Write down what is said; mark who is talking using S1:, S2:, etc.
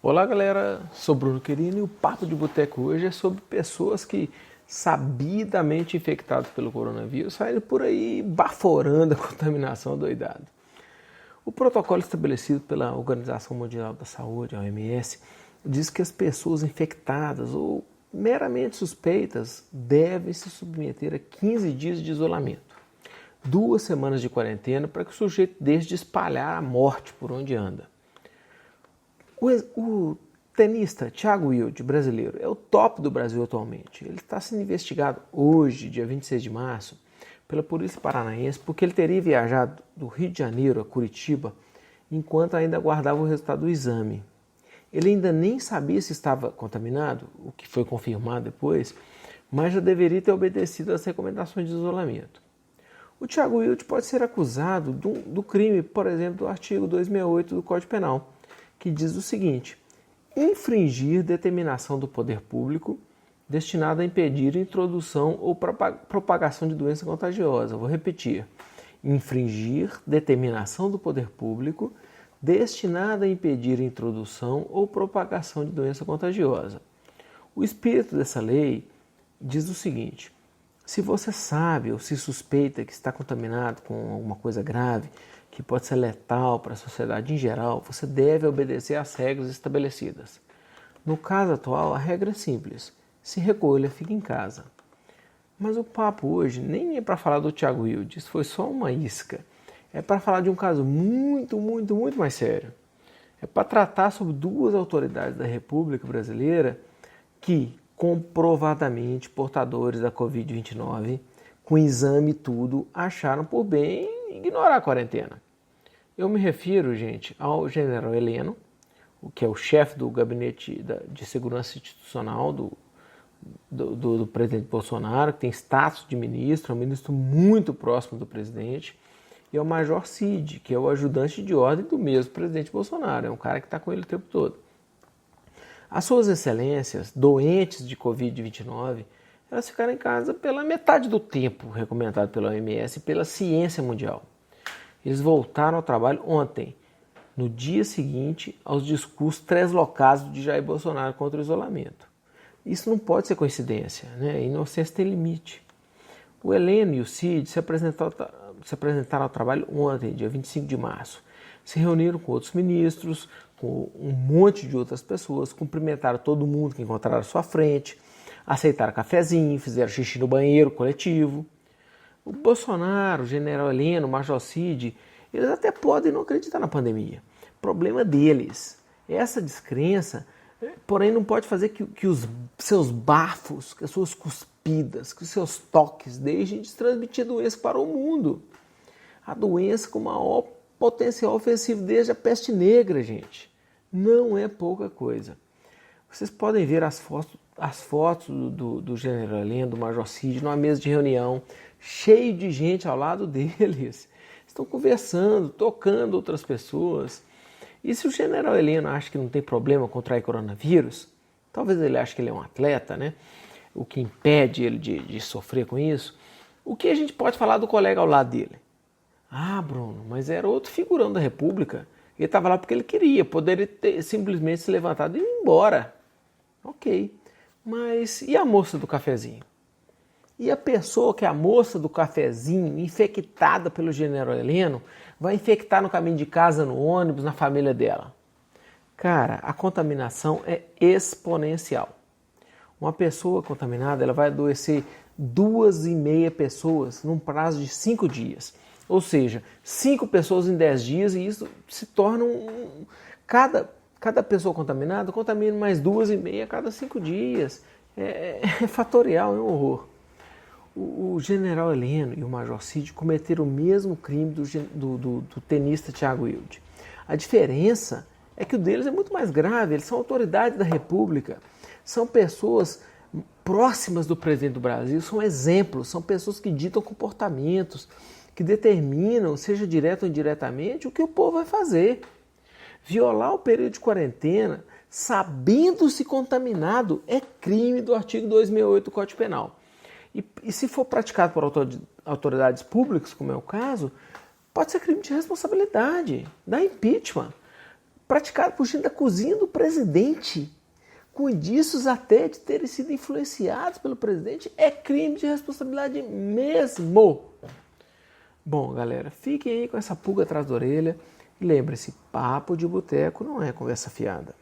S1: Olá galera, sou Bruno Quirino e o Papo de Boteco hoje é sobre pessoas que, sabidamente infectadas pelo coronavírus, saíram por aí baforando a contaminação doidado. O protocolo estabelecido pela Organização Mundial da Saúde, a OMS, diz que as pessoas infectadas ou meramente suspeitas devem se submeter a 15 dias de isolamento, 2 semanas de quarentena para que o sujeito deixe de espalhar a morte por onde anda. O tenista Thiago Wilde, brasileiro, é o top do Brasil atualmente. Ele está sendo investigado hoje, dia 26 de março, pela Polícia Paranaense porque ele teria viajado do Rio de Janeiro a Curitiba enquanto ainda aguardava o resultado do exame. Ele ainda nem sabia se estava contaminado, o que foi confirmado depois, mas já deveria ter obedecido às recomendações de isolamento. O Thiago Wilde pode ser acusado do crime, por exemplo, do artigo 268 do Código Penal, que diz o seguinte: infringir determinação do poder público destinada a impedir a introdução ou propagação de doença contagiosa. Vou repetir: infringir determinação do poder público destinada a impedir a introdução ou propagação de doença contagiosa. O espírito dessa lei diz o seguinte: se você sabe ou se suspeita que está contaminado com alguma coisa grave, que pode ser letal para a sociedade em geral, você deve obedecer às regras estabelecidas. No caso atual, a regra é simples: se recolha, fique em casa. Mas o papo hoje nem é para falar do Thiago Wilde, isso foi só uma isca. É para falar de um caso muito mais sério. É para tratar sobre 2 autoridades da República Brasileira que, comprovadamente portadores da Covid-19, com exame e tudo, acharam por bem ignorar a quarentena. Eu me refiro, gente, ao general Heleno, que é o chefe do gabinete de segurança institucional do presidente Bolsonaro, que tem status de ministro, é um ministro muito próximo do presidente, e ao major Cid, que é o ajudante de ordem do mesmo presidente Bolsonaro, é um cara que está com ele o tempo todo. As suas excelências, doentes de Covid-19, elas ficaram em casa pela metade do tempo recomendado pela OMS e pela ciência mundial. Eles voltaram ao trabalho ontem, no dia seguinte aos discursos treslocados de Jair Bolsonaro contra o isolamento. Isso não pode ser coincidência, né? A inocência tem limite. O Heleno e o Cid se apresentaram ao trabalho ontem, dia 25 de março. Se reuniram com outros ministros, com um monte de outras pessoas, cumprimentaram todo mundo que encontraram à sua frente, aceitaram cafezinho, fizeram xixi no banheiro coletivo. O Bolsonaro, o general Heleno, o major Cid, eles até podem não acreditar na pandemia. Problema deles. Essa descrença, porém, não pode fazer que os seus bafos, que as suas cuspidas, que os seus toques deixem de transmitir doença para o mundo. A doença com maior potencial ofensivo desde a peste negra, gente. Não é pouca coisa. Vocês podem ver as fotos do general Heleno, do major Cid, numa mesa de reunião, cheio de gente ao lado deles. Estão conversando, tocando outras pessoas. E se o general Heleno acha que não tem problema contrair coronavírus, talvez ele ache que ele é um atleta, né? O que impede ele de sofrer com isso. O que a gente pode falar do colega ao lado dele? Ah, Bruno, mas era outro figurão da República. Ele estava lá porque ele queria, poderia ter simplesmente se levantado e ir embora. Ok, mas e a moça do cafezinho? E a pessoa que é a moça do cafezinho, infectada pelo general Heleno, vai infectar no caminho de casa, no ônibus, na família dela? Cara, a contaminação é exponencial. Uma pessoa contaminada, ela vai adoecer 2,5 pessoas num prazo de 5 dias. Ou seja, 5 pessoas em 10 dias, e isso se torna cada pessoa contaminada contamina mais 2,5 a cada 5 dias. É fatorial, é um horror. O general Heleno e o major Cid cometeram o mesmo crime do tenista Thiago Wilde. A diferença é que o deles é muito mais grave. Eles são autoridades da República, são pessoas próximas do presidente do Brasil, são exemplos, são pessoas que ditam comportamentos, que determinam, seja direto ou indiretamente, o que o povo vai fazer. Violar o período de quarentena, sabendo-se contaminado, é crime do artigo 268 do Código Penal. E se for praticado por autoridades públicas, como é o caso, pode ser crime de responsabilidade, dá impeachment. praticado por gente da cozinha do presidente, com indícios até de terem sido influenciados pelo presidente, é crime de responsabilidade mesmo. Bom, galera, fiquem aí com essa pulga atrás da orelha e lembre-se, papo de boteco não é conversa fiada.